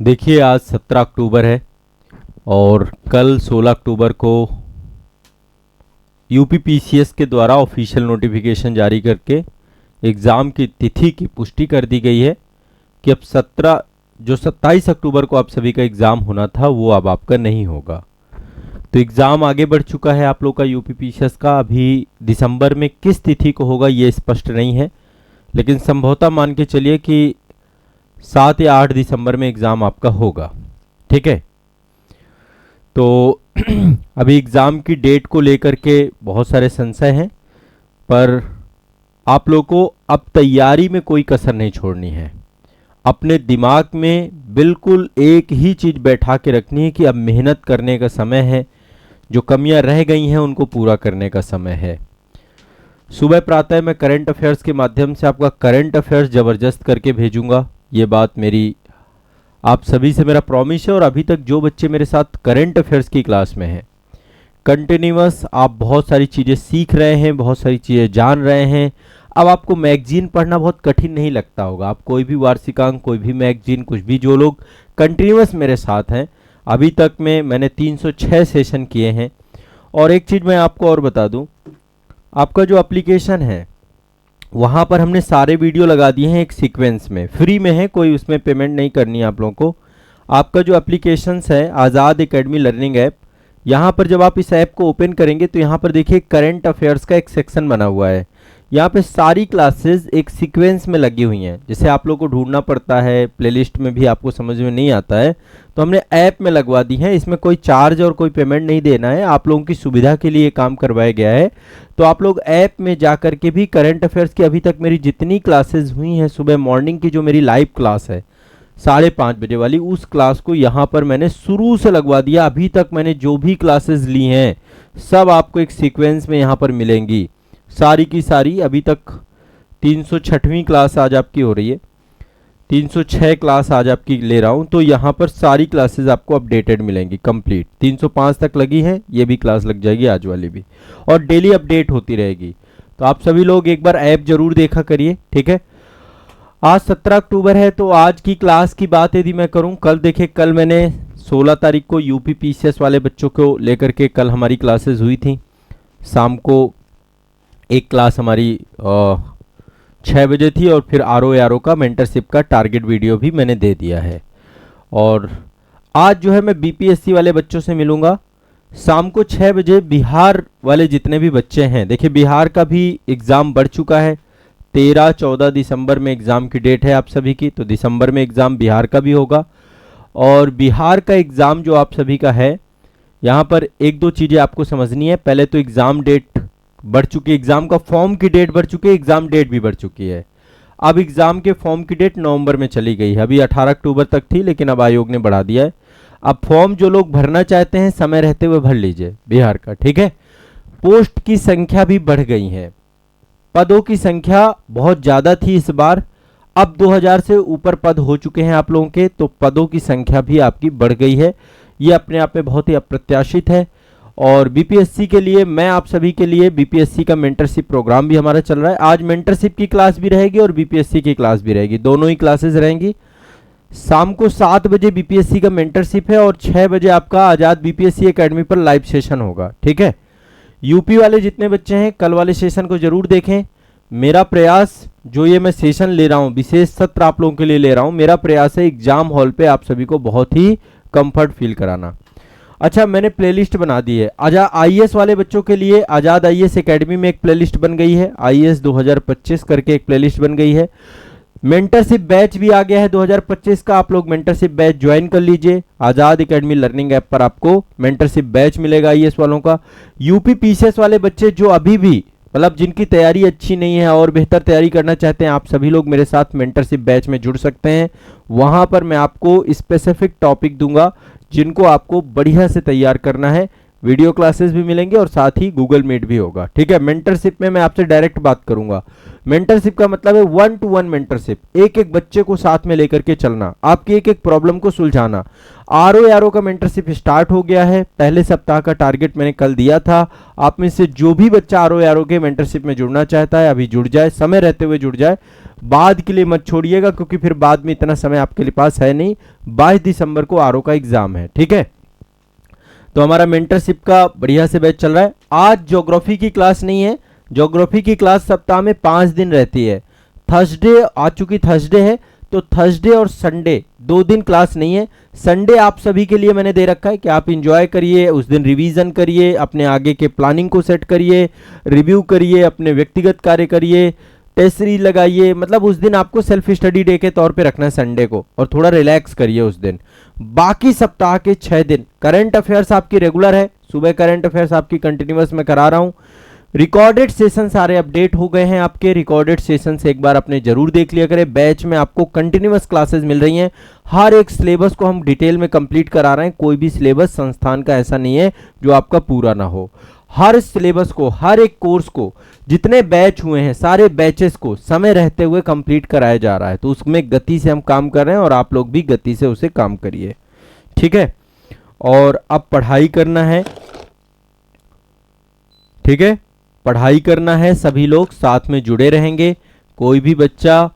देखिए आज 17 अक्टूबर है और कल 16 अक्टूबर को यूपी पीसीएस के द्वारा ऑफिशियल नोटिफिकेशन जारी करके एग्ज़ाम की तिथि की पुष्टि कर दी गई है कि अब 27 अक्टूबर को आप सभी का एग्ज़ाम होना था वो अब आपका नहीं होगा। तो एग्ज़ाम आगे बढ़ चुका है आप लोग का यूपी पीसीएस का। अभी दिसंबर में किस तिथि को होगा ये स्पष्ट नहीं है, लेकिन संभवतः मान के चलिए कि 7 या 8 दिसंबर में एग्ज़ाम आपका होगा। ठीक है, तो अभी एग्ज़ाम की डेट को लेकर के बहुत सारे संशय हैं, पर आप लोग को अब तैयारी में कोई कसर नहीं छोड़नी है। अपने दिमाग में बिल्कुल एक ही चीज़ बैठा के रखनी है कि अब मेहनत करने का समय है, जो कमियां रह गई हैं उनको पूरा करने का समय है। सुबह प्रातः मैं करंट अफेयर्स के माध्यम से आपका करंट अफेयर्स ज़बरदस्त करके भेजूंगा। ये बात मेरी आप सभी से मेरा प्रॉमिस है। और अभी तक जो बच्चे मेरे साथ करंट अफेयर्स की क्लास में हैं, कंटिन्यूअस आप बहुत सारी चीज़ें सीख रहे हैं, बहुत सारी चीज़ें जान रहे हैं। अब आपको मैगजीन पढ़ना बहुत कठिन नहीं लगता होगा। आप कोई भी वार्षिकांक, कोई भी मैगजीन, कुछ भी, जो लोग कंटिन्यूअस मेरे साथ हैं, अभी तक में मैंने 306 सेशन किए हैं। और एक चीज़ मैं आपको और बता दूं, आपका जो एप्लीकेशन है वहाँ पर हमने सारे वीडियो लगा दिए हैं एक सीक्वेंस में, फ्री में है, कोई उसमें पेमेंट नहीं करनी है आप लोगों को। आपका जो एप्लीकेशंस है आज़ाद एकेडमी लर्निंग ऐप, यहाँ पर जब आप इस ऐप को ओपन करेंगे तो यहाँ पर देखिए करंट अफेयर्स का एक सेक्शन बना हुआ है। यहाँ पे सारी क्लासेस एक सीक्वेंस में लगी हुई हैं। जैसे आप लोग को ढूंढना पड़ता है, प्लेलिस्ट में भी आपको समझ में नहीं आता है, तो हमने ऐप में लगवा दी है। इसमें कोई चार्ज और कोई पेमेंट नहीं देना है, आप लोगों की सुविधा के लिए काम करवाया गया है। तो आप लोग ऐप में जा कर के भी करंट अफेयर्स की अभी तक मेरी जितनी क्लासेस हुई हैं, सुबह मॉर्निंग की जो मेरी लाइव क्लास है 5:30 बजे वाली, उस क्लास को यहाँ पर मैंने शुरू से लगवा दिया। अभी तक मैंने जो भी क्लासेस ली हैं सब आपको एक सीक्वेंस में यहाँ पर मिलेंगी, सारी की सारी। अभी तक 306वीं क्लास आज आपकी हो रही है, 306 क्लास आज आपकी ले रहा हूँ। तो यहाँ पर सारी क्लासेस आपको अपडेटेड मिलेंगी, कंप्लीट। 305 तक लगी है, ये भी क्लास लग जाएगी आज वाली भी, और डेली अपडेट होती रहेगी। तो आप सभी लोग एक बार ऐप जरूर देखा करिए, ठीक है। आज 17 अक्टूबर है, तो आज की क्लास की बात यदि मैं करूं, कल देखिए, कल मैंने 16 तारीख को यूपी पीसीएस वाले बच्चों को लेकर के कल हमारी क्लासेस हुई थी। शाम को एक क्लास हमारी 6 बजे थी, और फिर आरओ का मेंटरशिप का टारगेट वीडियो भी मैंने दे दिया है। और आज जो है मैं बीपीएससी वाले बच्चों से मिलूंगा शाम को 6 बजे। बिहार वाले जितने भी बच्चे हैं, देखिए बिहार का भी एग्ज़ाम बढ़ चुका है। 13-14 दिसंबर में एग्ज़ाम की डेट है आप सभी की, तो दिसंबर में एग्ज़ाम बिहार का भी होगा। और बिहार का एग्ज़ाम जो आप सभी का है, यहाँ पर एक दो चीज़ें आपको समझनी है। पहले तो एग्ज़ाम डेट बढ़ चुकी है, एग्ज़ाम का फॉर्म की डेट बढ़ चुकी है, एग्ज़ाम डेट भी बढ़ चुकी है। अब एग्ज़ाम के फॉर्म की डेट नवंबर में चली गई है, अभी 18 अक्टूबर तक थी, लेकिन अब आयोग ने बढ़ा दिया है। अब फॉर्म जो लोग भरना चाहते हैं समय रहते हुए भर लीजिए बिहार का, ठीक है। पोस्ट की संख्या भी बढ़ गई है, पदों की संख्या बहुत ज़्यादा थी इस बार, अब 2000 से ऊपर पद हो चुके हैं आप लोगों के, तो पदों की संख्या भी आपकी बढ़ गई है। ये अपने आप में बहुत ही अप्रत्याशित है। और बीपीएससी के लिए, मैं आप सभी के लिए बीपीएससी का मेंटरशिप प्रोग्राम भी हमारा चल रहा है। आज मेंटरशिप की क्लास भी रहेगी और बीपीएससी की क्लास भी रहेगी, दोनों ही क्लासेस रहेंगी। शाम को 7 बजे बीपीएससी का मेंटरशिप है और 6 बजे आपका आज़ाद बीपीएससी एकेडमी पर लाइव सेशन होगा, ठीक है। यूपी वाले जितने बच्चे हैं कल वाले सेशन को जरूर देखें। मेरा प्रयास, जो ये मैं सेशन ले रहा हूँ, विशेष सत्र आप लोगों के लिए ले रहा हूँ, मेरा प्रयास है एग्जाम हॉल पे आप सभी को बहुत ही कंफर्ट फील कराना। अच्छा, मैंने प्लेलिस्ट बना दी है आईएएस वाले बच्चों के लिए। आज़ाद आईएएस एकेडमी में एक प्लेलिस्ट बन गई है, आईएएस 2025 करके एक प्लेलिस्ट बन गई है। मेंटरशिप बैच भी आ गया है 2025 का, आप लोग मेंटरशिप बैच ज्वाइन कर लीजिए। आज़ाद एकेडमी लर्निंग ऐप पर आपको मेंटरशिप बैच मिलेगा आईएएस वालों का। यूपी पीसीएस वाले बच्चे जो अभी भी, मतलब जिनकी तैयारी अच्छी नहीं है और बेहतर तैयारी करना चाहते हैं, आप सभी लोग मेरे साथ मेंटरशिप बैच में जुड़ सकते हैं। वहां पर मैं आपको स्पेसिफिक टॉपिक दूंगा जिनको आपको बढ़िया से तैयार करना है। वीडियो क्लासेस भी मिलेंगे और साथ ही गूगल मीट भी होगा, ठीक है। मेंटरशिप में मैं आपसे डायरेक्ट बात करूंगा। मेंटरशिप का मतलब है 1-to-1 मेंटरशिप, एक एक बच्चे को साथ में लेकर के चलना, आपकी एक एक प्रॉब्लम को सुलझाना। आरओ का मेंटरशिप स्टार्ट हो गया है, पहले सप्ताह का टारगेट मैंने कल दिया था। आप में से जो भी बच्चा आरओ के मेंटरशिप में जुड़ना चाहता है अभी जुड़ जाए, समय रहते हुए जुड़ जाए। बाद के लिए मत छोड़िएगा, क्योंकि फिर बाद में इतना समय आपके लिए पास है नहीं। 22 दिसंबर को आरओ का एग्जाम है, ठीक है। तो हमारा मेंटरशिप का बढ़िया से बैच चल रहा है। आज ज्योग्राफी की क्लास नहीं है। ज्योग्राफी की क्लास सप्ताह में 5 दिन रहती है। थर्सडे आ चुकी, थर्सडे है, तो थर्सडे और संडे 2 दिन क्लास नहीं है। संडे आप सभी के लिए मैंने दे रखा है कि आप इंजॉय करिए, उस दिन रिवीजन करिए, अपने आगे के प्लानिंग को सेट करिए, रिव्यू करिए, अपने व्यक्तिगत कार्य करिए, टेस्ट सीरीज लगाइए। मतलब उस दिन आपको सेल्फ स्टडी डे के तौर पे रखना है संडे को, और थोड़ा रिलैक्स करिए उस दिन। बाकी सप्ताह के 6 दिन करंट अफेयर्स आपकी रेगुलर है। सुबह करंट अफेयर्स आपकी कंटिन्यूअस में करा रहा हूं। रिकॉर्डेड सेशन सारे अपडेट हो गए हैं आपके। रिकॉर्डेड सेशन से एक बार अपने जरूर देख लिया करें। बैच में आपको कंटिन्यूअस क्लासेस मिल रही हैं। हर एक सिलेबस को हम डिटेल में कंप्लीट करा रहे हैं। कोई भी सिलेबस संस्थान का ऐसा नहीं है जो आपका पूरा ना हो। हर सिलेबस को, हर एक कोर्स को, जितने बैच हुए हैं सारे बैचेस को समय रहते हुए कंप्लीट कराया जा रहा है। तो उसमें गति से हम काम कर रहे हैं और आप लोग भी गति से उसे काम करिए, ठीक है। और अब पढ़ाई करना है, ठीक है, पढ़ाई करना है। सभी लोग साथ में जुड़े रहेंगे। कोई भी बच्चा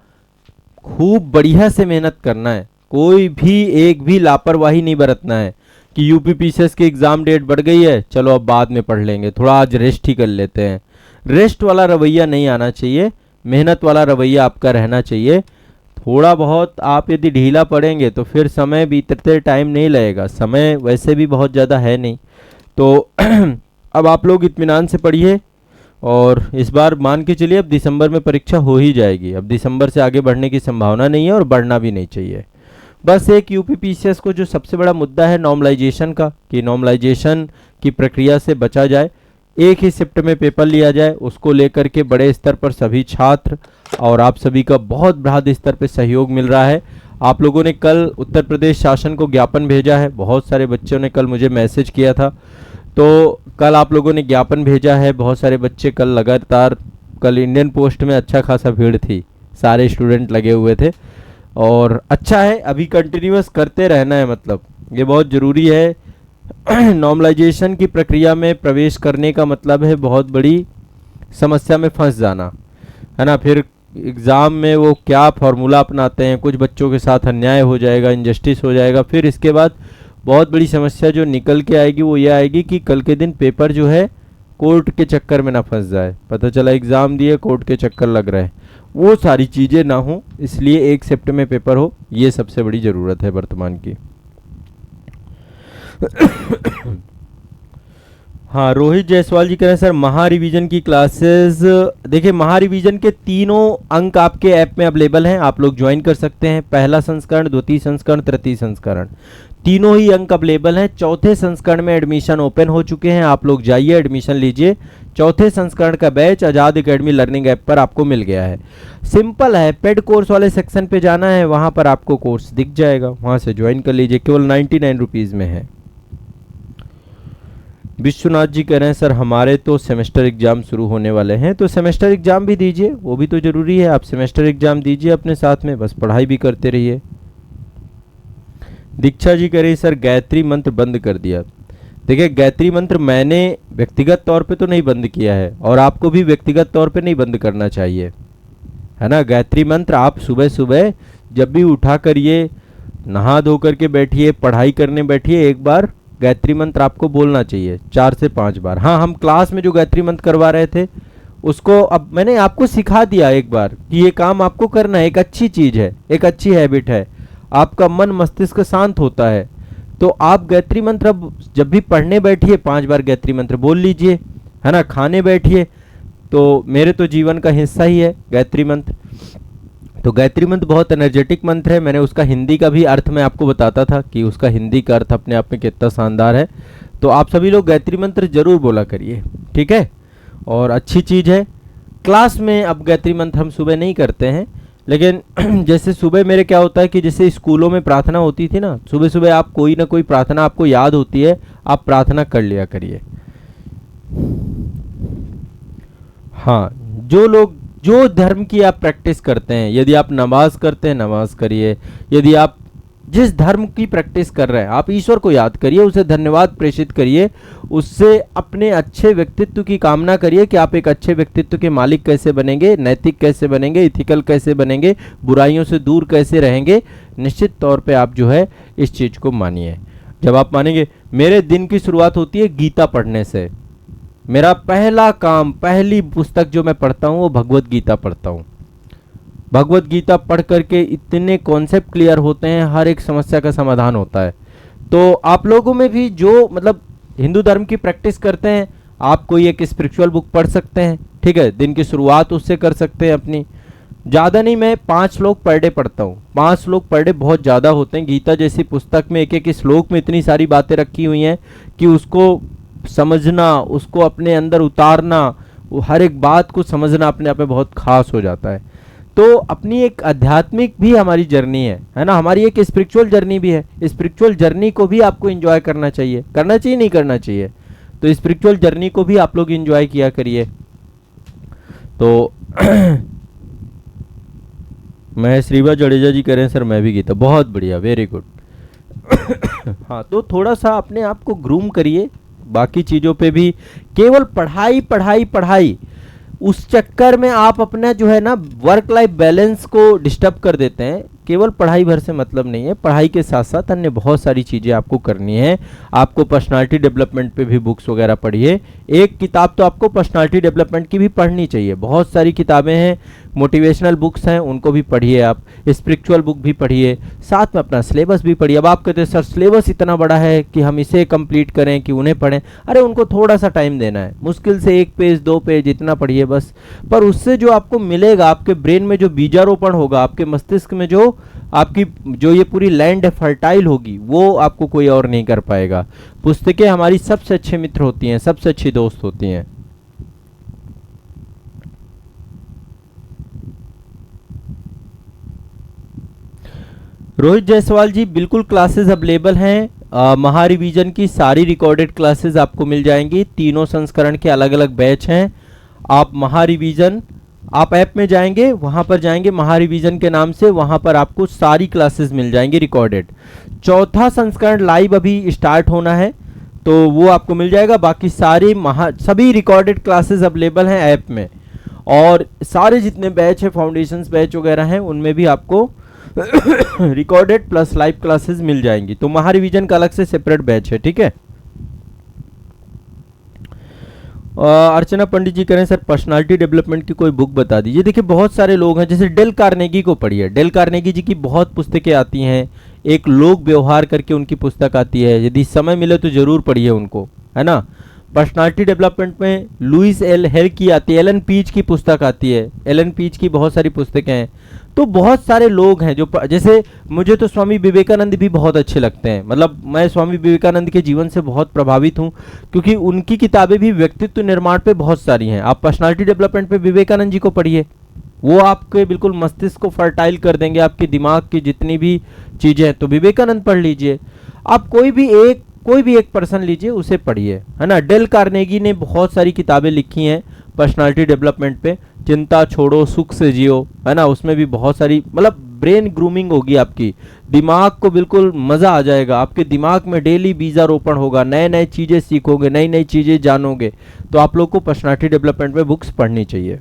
खूब बढ़िया से मेहनत करना है। कोई भी एक भी लापरवाही नहीं बरतना है कि यूपी पीसीएस की एग्जाम डेट बढ़ गई है, चलो अब बाद में पढ़ लेंगे, थोड़ा आज रेस्ट ही कर लेते हैं। रेस्ट वाला रवैया नहीं आना चाहिए। मेहनत वाला रवैया आपका रहना चाहिए। थोड़ा बहुत आप यदि ढीला पड़ेंगे तो फिर समय बीतते टाइम नहीं लगेगा। समय वैसे भी बहुत ज़्यादा है नहीं। तो अब आप लोग इत्मीनान से पढ़िए। और इस बार मान के चलिए अब दिसंबर में परीक्षा हो ही जाएगी। अब दिसंबर से आगे बढ़ने की संभावना नहीं है और बढ़ना भी नहीं चाहिए। बस एक यूपी पीसीएस को जो सबसे बड़ा मुद्दा है नॉर्मलाइजेशन का, कि नॉर्मलाइजेशन की प्रक्रिया से बचा जाए। एक ही शिफ्ट में पेपर लिया जाए, उसको लेकर के बड़े स्तर पर सभी छात्र और आप सभी का बहुत बृहद स्तर पर सहयोग मिल रहा है। आप लोगों ने कल उत्तर प्रदेश शासन को ज्ञापन भेजा है। बहुत सारे बच्चों ने कल मुझे मैसेज किया था, तो कल आप लोगों ने ज्ञापन भेजा है। बहुत सारे बच्चे कल लगातार, कल इंडियन पोस्ट में अच्छा खासा भीड़ थी, सारे स्टूडेंट लगे हुए थे और अच्छा है। अभी कंटिन्यूअस करते रहना है, मतलब ये बहुत ज़रूरी है। नॉर्मलाइजेशन की प्रक्रिया में प्रवेश करने का मतलब है बहुत बड़ी समस्या में फंस जाना, है ना। फिर एग्ज़ाम में वो क्या फॉर्मूला अपनाते हैं, कुछ बच्चों के साथ अन्याय हो जाएगा, इनजस्टिस हो जाएगा। फिर इसके बाद बहुत बड़ी समस्या जो निकल के आएगी वो ये आएगी कि कल के दिन पेपर जो है कोर्ट के चक्कर में ना फंस जाए। पता चला एग्ज़ाम दिए, कोर्ट के चक्कर लग रहे हैं, वो सारी चीज़ें ना हो। इसलिए 1 शिफ्ट में पेपर हो, ये सबसे बड़ी ज़रूरत है वर्तमान की। हाँ, रोहित जायसवाल जी कह रहे हैं सर महा रिवीजन की क्लासेस। देखिए, महा रिवीजन के 3 अंक आपके ऐप में अवेलेबल हैं, आप लोग ज्वाइन कर सकते हैं। पहला संस्करण, द्वितीय संस्करण, तृतीय संस्करण, तीनों ही अंक अवेलेबल हैं। चौथे संस्करण में एडमिशन ओपन हो चुके हैं, आप लोग जाइए एडमिशन लीजिए। चौथे संस्करण का बैच आज़ाद एकेडमी लर्निंग ऐप पर आपको मिल गया है। सिंपल है, पेड कोर्स वाले सेक्शन पे जाना है, वहाँ पर आपको कोर्स दिख जाएगा, वहाँ से ज्वाइन कर लीजिए। केवल 99 रुपीज़ में है। विश्वनाथ जी कह रहे हैं सर हमारे तो सेमेस्टर एग्जाम शुरू होने वाले हैं, तो सेमेस्टर एग्जाम भी दीजिए, वो भी तो ज़रूरी है। आप सेमेस्टर एग्जाम दीजिए अपने साथ में, बस पढ़ाई भी करते रहिए। दीक्षा जी कह रही सर गायत्री मंत्र बंद कर दिया। देखिए, गायत्री मंत्र मैंने व्यक्तिगत तौर पे तो नहीं बंद किया है और आपको भी व्यक्तिगत तौर पे नहीं बंद करना चाहिए, है ना। गायत्री मंत्र आप सुबह सुबह जब भी उठा करिए, नहा धो करके बैठिए, पढ़ाई करने बैठिए, एक बार गायत्री मंत्र आपको बोलना चाहिए 4 से 5 बार। हाँ, हम क्लास में जो गायत्री मंत्र करवा रहे थे उसको अब मैंने आपको सिखा दिया एक बार कि ये काम आपको करना है। एक अच्छी चीज़ है, एक अच्छी हैबिट है, आपका मन मस्तिष्क शांत होता है। तो आप गायत्री मंत्र अब जब भी पढ़ने बैठिए 5 बार गायत्री मंत्र बोल लीजिए, है ना। खाने बैठिए, तो मेरे तो जीवन का हिस्सा ही है गायत्री मंत्र। तो गायत्री मंत्र बहुत एनर्जेटिक मंत्र है। मैंने उसका हिंदी का भी अर्थ मैं आपको बताता था कि उसका हिंदी का अर्थ अपने आप में कितना शानदार है। तो आप सभी लोग गायत्री मंत्र जरूर बोला करिए, ठीक है। और अच्छी चीज़ है, क्लास में अब गायत्री मंत्र हम सुबह नहीं करते हैं, लेकिन जैसे सुबह मेरे क्या होता है कि जैसे स्कूलों में प्रार्थना होती थी ना, सुबह सुबह आप कोई ना कोई प्रार्थना आपको याद होती है, आप प्रार्थना कर लिया करिए। हाँ, जो लोग जो धर्म की आप प्रैक्टिस करते हैं, यदि आप नमाज करते हैं नमाज करिए, यदि आप जिस धर्म की प्रैक्टिस कर रहे हैं, आप ईश्वर को याद करिए, उसे धन्यवाद प्रेषित करिए, उससे अपने अच्छे व्यक्तित्व की कामना करिए कि आप एक अच्छे व्यक्तित्व के मालिक कैसे बनेंगे, नैतिक कैसे बनेंगे, इथिकल कैसे बनेंगे, बुराइयों से दूर कैसे रहेंगे। निश्चित तौर पे आप जो है इस चीज़ को मानिए। जब आप मानेंगे, मेरे दिन की शुरुआत होती है गीता पढ़ने से। मेरा पहला काम, पहली पुस्तक जो मैं पढ़ता हूँ वो भगवत गीता पढ़ता हूँ। भगवत गीता पढ़ करके इतने कॉन्सेप्ट क्लियर होते हैं, हर एक समस्या का समाधान होता है। तो आप लोगों में भी जो मतलब हिंदू धर्म की प्रैक्टिस करते हैं, आप कोई एक स्पिरिचुअल बुक पढ़ सकते हैं, ठीक है, दिन की शुरुआत उससे कर सकते हैं अपनी। ज़्यादा नहीं, मैं 5 श्लोक पर डे पढ़ता हूँ। 5 श्लोक पर डे बहुत ज़्यादा होते हैं। गीता जैसी पुस्तक में एक एक श्लोक में इतनी सारी बातें रखी हुई हैं कि उसको समझना, उसको अपने अंदर उतारना, वो हर एक बात को समझना अपने आप में बहुत खास हो जाता है। तो अपनी एक आध्यात्मिक भी हमारी जर्नी है ना, हमारी एक स्पिरिचुअल जर्नी भी है। स्पिरिचुअल जर्नी को भी आपको एंजॉय करना चाहिए, नहीं करना चाहिए। तो स्पिरिचुअल जर्नी को भी आप लोग एंजॉय किया करिए। तो मैं श्रीवा जडेजा जी कह रहे हैं सर मैं भी गीता, बहुत बढ़िया, वेरी गुड। हाँ, तो थोड़ा सा अपने आप को ग्रूम करिए, बाकी चीज़ों पे भी केवल पढ़ाई पढ़ाई पढ़ाई, उस चक्कर में आप अपना जो है ना वर्क लाइफ बैलेंस को डिस्टर्ब कर देते हैं। केवल पढ़ाई भर से मतलब नहीं है, पढ़ाई के साथ साथ अन्य बहुत सारी चीज़ें आपको करनी है। आपको पर्सनालिटी डेवलपमेंट पे भी बुक्स वगैरह पढ़िए। एक किताब तो आपको पर्सनालिटी डेवलपमेंट की भी पढ़नी चाहिए, बहुत सारी किताबें हैं, मोटिवेशनल बुक्स हैं, उनको भी पढ़िए आप। स्पिरिचुअल बुक भी पढ़िए, साथ में अपना सिलेबस भी पढ़िए। अब आप कहते हैं सर सिलेबस इतना बड़ा है कि हम इसे कंप्लीट करें कि उन्हें पढ़ें। अरे उनको थोड़ा सा टाइम देना है, मुश्किल से 1 पेज 2 पेज इतना पढ़िए बस। पर उससे जो आपको मिलेगा, आपके ब्रेन में जो बीजारोपण होगा, आपके मस्तिष्क में जो आपकी जो ये पूरी लैंड है फर्टाइल होगी, वो आपको कोई और नहीं कर पाएगा। पुस्तकें हमारी सबसे अच्छे मित्र होती हैं, सबसे अच्छी दोस्त होती हैं। रोहित जायसवाल जी, बिल्कुल क्लासेस अवेलेबल हैं। महा रिवीजन की सारी रिकॉर्डेड क्लासेस आपको मिल जाएंगी। तीनों संस्करण के अलग अलग बैच हैं। आप महा रिवीजन, आप ऐप में जाएंगे, वहां पर जाएंगे महा रिवीजन के नाम से, वहां पर आपको सारी क्लासेस मिल जाएंगी रिकॉर्डेड। 4था संस्करण लाइव अभी स्टार्ट होना है, तो वो आपको मिल जाएगा। बाकी सारी सभी रिकॉर्डेड क्लासेस अवेलेबल हैं ऐप में। और सारे जितने बैच है, फाउंडेशंस बैच वगैरह हैं, उनमें भी आपको रिकॉर्डेड प्लस लाइव क्लासेस मिल जाएंगी। तो महा रिवीजन का अलग से सेपरेट बैच है, ठीक है। अर्चना पंडित जी कह रहे हैं सर पर्सनालिटी डेवलपमेंट की कोई बुक बता दीजिए। देखिए बहुत सारे लोग हैं, जैसे डेल कार्नेगी को पढ़िए। डेल कार्नेगी जी की बहुत पुस्तकें आती हैं, एक लोक व्यवहार करके उनकी पुस्तक आती है, यदि समय मिले तो जरूर पढ़िए उनको, है ना। पर्सनालिटी डेवलपमेंट में लुइस एल हेल की आती है, एलन पीच की पुस्तक आती है, एलन पीच की बहुत सारी पुस्तकें हैं। तो बहुत सारे लोग हैं जो जैसे मुझे तो स्वामी विवेकानंद भी बहुत अच्छे लगते हैं। मतलब मैं स्वामी विवेकानंद के जीवन से बहुत प्रभावित हूं, क्योंकि उनकी किताबें भी व्यक्तित्व निर्माण पे बहुत सारी हैं। आप पर्सनालिटी डेवलपमेंट पे विवेकानंद जी को पढ़िए, वो आपके बिल्कुल मस्तिष्क को फर्टाइल कर देंगे, आपके दिमाग की जितनी भी चीज़ें हैं। तो विवेकानंद पढ़ लीजिए। आप कोई भी एक पर्सन लीजिए, उसे पढ़िए, है ना। डेल कार्नेगी ने बहुत सारी किताबें लिखी हैं पर्सनालिटी डेवलपमेंट पे। चिंता छोड़ो सुख से जियो, है ना, उसमें भी बहुत सारी मतलब ब्रेन ग्रूमिंग होगी आपकी, दिमाग को बिल्कुल मज़ा आ जाएगा। आपके दिमाग में डेली बीजारोपण होगा, नए नए चीज़ें सीखोगे, नई नई चीज़ें जानोगे। तो आप लोग को पर्सनालिटी डेवलपमेंट में बुक्स पढ़नी चाहिए।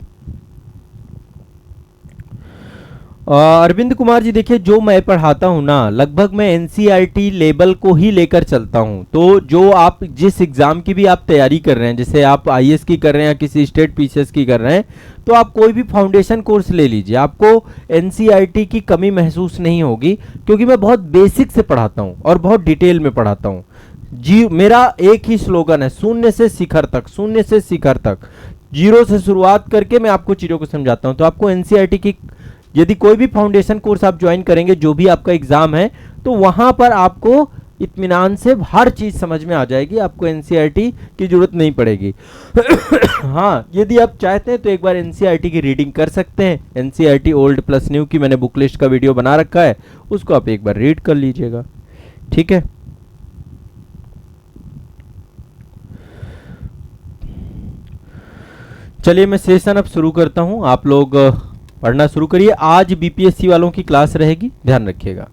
अरविंद कुमार जी, देखिए जो मैं पढ़ाता हूँ ना, लगभग मैं एनसीईआरटी लेवल को ही लेकर चलता हूँ। तो जो आप जिस एग्ज़ाम की भी आप तैयारी कर रहे हैं, जैसे आप आईएएस की कर रहे हैं या किसी स्टेट पीसीएस की कर रहे हैं, तो आप कोई भी फाउंडेशन कोर्स ले लीजिए, आपको एनसीईआरटी की कमी महसूस नहीं होगी, क्योंकि मैं बहुत बेसिक से पढ़ाता हूँ और बहुत डिटेल में पढ़ाता हूँ जी। मेरा एक ही स्लोगन है, शून्य से शिखर तक, शून्य से शिखर तक, जीरो से शुरुआत करके मैं आपको चीज़ों को समझाता हूँ। तो आपको एनसीईआरटी की यदि कोई भी फाउंडेशन कोर्स आप ज्वाइन करेंगे, जो भी आपका एग्जाम है, तो वहां पर आपको इत्मीनान से हर चीज समझ में आ जाएगी, आपको एनसीईआरटी की जरूरत नहीं पड़ेगी। हाँ, यदि आप चाहते हैं तो एक बार एनसीईआरटी की रीडिंग कर सकते हैं। एनसीईआरटी ओल्ड प्लस न्यू की मैंने बुक लिस्ट का वीडियो बना रखा है, उसको आप एक बार रीड कर लीजिएगा, ठीक है। चलिए मैं सेशन अब शुरू करता हूं, आप लोग पढ़ना शुरू करिए। आज बीपीएससी वालों की क्लास रहेगी, ध्यान रखिएगा।